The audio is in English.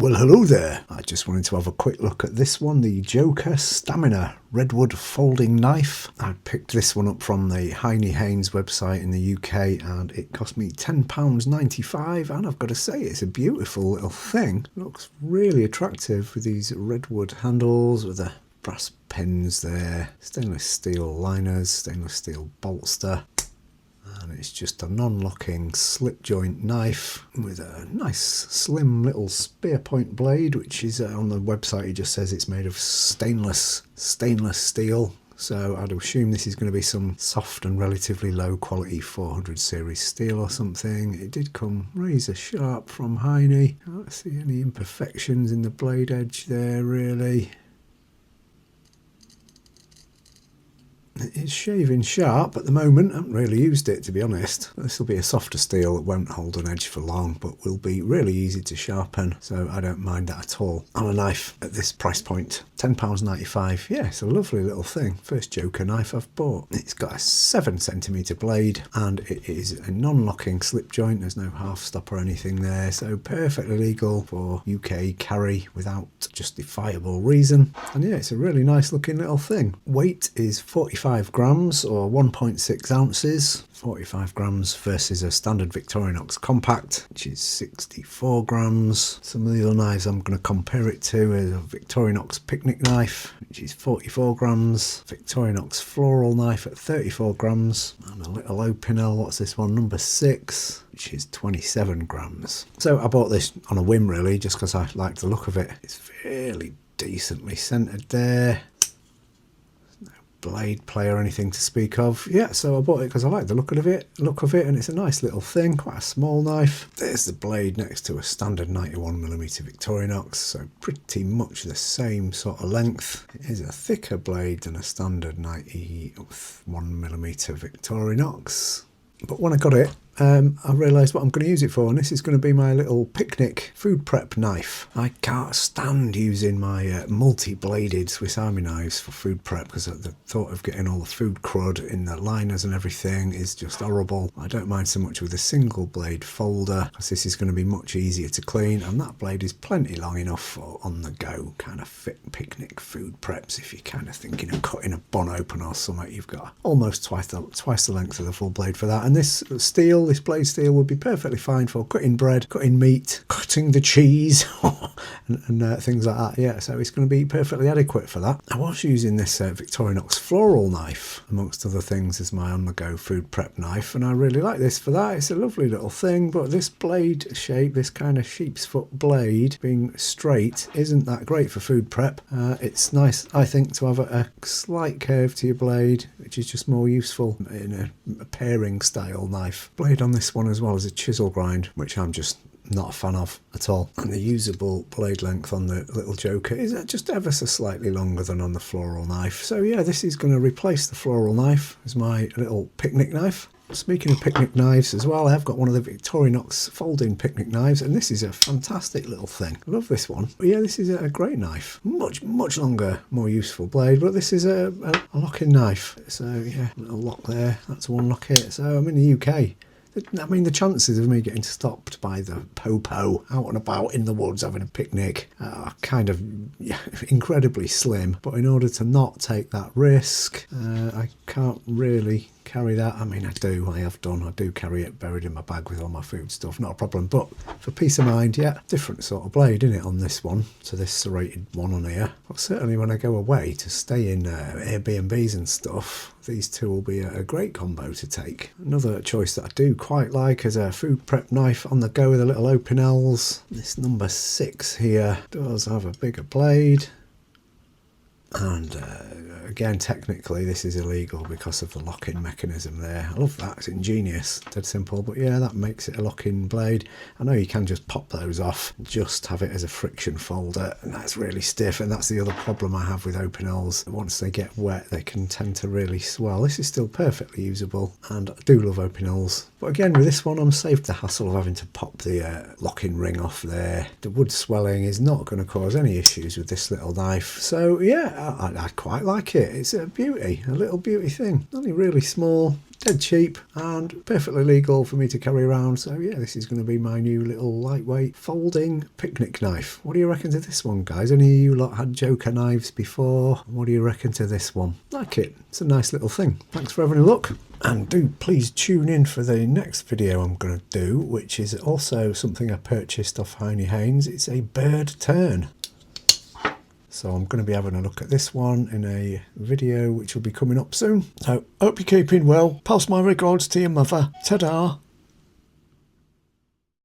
Well, hello there. I just wanted to have a quick look at this one, the Joker Stamina Redwood Folding Knife. I picked this one up from the Heine Haynes website in the UK and it cost me £10.95, and I've got to say it's a beautiful little thing. It looks really attractive with these redwood handles with the brass pins there, stainless steel liners, stainless steel bolster. And it's just a non-locking slip joint knife with a nice slim little spear point blade, which is on the website it just says it's made of stainless steel. So I'd assume this is going to be some soft and relatively low quality 400 series steel or something. It did come razor sharp from Heine. I don't see any imperfections in the blade edge there really. It's shaving sharp at the moment. I haven't really used it, to be honest. This will be a softer steel that won't hold an edge for long, but will be really easy to sharpen, so I don't mind that at all. On a knife at this price point, £10.95. Yeah, it's a lovely little thing. First Joker knife I've bought. It's got a 7cm blade and it is a non-locking slip joint. There's no half stop or anything there, so perfectly legal for UK carry without justifiable reason. And yeah, it's a really nice looking little thing. Weight is 45 grams or 1.6 ounces. 45 grams versus a standard Victorinox compact, which is 64 grams. Some of the other knives I'm going to compare it to is a Victorinox picnic knife, which is 44 grams. Victorinox floral knife at 34 grams. And a little Opinel, what's this one, number 6, which is 27 grams. So I bought this on a whim really, just because I like the look of it. It's fairly decently centered there. Blade play or anything to speak of. Yeah, so I bought it because I like the look of it, and it's a nice little thing, quite a small knife. There's the blade next to a standard 91mm Victorinox, so pretty much the same sort of length. It is a thicker blade than a standard 91mm Victorinox. But when I got it, I realised what I'm going to use it for, and this is going to be my little picnic food prep knife. I can't stand using my multi-bladed Swiss Army knives for food prep because the thought of getting all the food crud in the liners and everything is just horrible. I don't mind so much with a single blade folder because this is going to be much easier to clean, and that blade is plenty long enough for on the go kind of fit picnic food preps. If you're kind of thinking of cutting a bun open or something, you've got almost twice the length of the full blade for that. And this steel, this blade steel, would be perfectly fine for cutting bread, cutting meat, cutting the cheese and things like that. Yeah, so it's going to be perfectly adequate for that. I was using this Victorinox floral knife amongst other things as my on-the-go food prep knife, and I really like this for that. It's a lovely little thing, but this blade shape, this kind of sheep's foot blade being straight, isn't that great for food prep. It's nice, I think, to have a slight curve to your blade, which is just more useful in a paring style knife. Blade on this one as well as a chisel grind, which I'm just not a fan of at all. And the usable blade length on the little Joker is just ever so slightly longer than on the floral knife. So yeah, this is going to replace the floral knife as my little picnic knife. Speaking of picnic knives as well, I've got one of the Victorinox folding picnic knives, and this is a fantastic little thing. I love this one. But yeah, this is a great knife. Much longer, more useful blade, but this is a locking knife. So yeah, little lock there, that's one lock it. So I'm in the UK. I mean, the chances of me getting stopped by the popo out and about in the woods having a picnic are kind of incredibly slim. But in order to not take that risk, I can't really carry that. I mean, I do carry it buried in my bag with all my food stuff, not a problem. But for peace of mind, yeah, different sort of blade, isn't it, on this one to this serrated one on here. But certainly when I go away to stay in Airbnbs and stuff, these two will be a great combo to take. Another choice that I do quite like is a food prep knife on the go with the little Opinels. This number 6 here does have a bigger blade. And again, technically this is illegal because of the lock-in mechanism there. I love that, it's ingenious, dead simple, but yeah, that makes it a lock-in blade. I know you can just pop those off, just have it as a friction folder, and that's really stiff, and that's the other problem I have with Opinels. Once they get wet, they can tend to really swell. This is still perfectly usable, and I do love Opinels. But again, with this one, I'm saved the hassle of having to pop the lock-in ring off there. The wood swelling is not going to cause any issues with this little knife. So yeah, I quite like it. It's a beauty, a little beauty thing. Only really small. dead cheap and perfectly legal for me to carry around. So yeah, this is going to be my new little lightweight folding picnic knife. What do you reckon to this one, guys? Any of you lot had Joker knives before? What do you reckon to this one? Like it. It's a nice little thing. Thanks for having a look. And do please tune in for the next video I'm going to do, which is also something I purchased off Heine Haynes. It's a bird turn. So I'm going to be having a look at this one in a video which will be coming up soon. So hope you're keeping well. Pass my regards to your mother. Ta-da.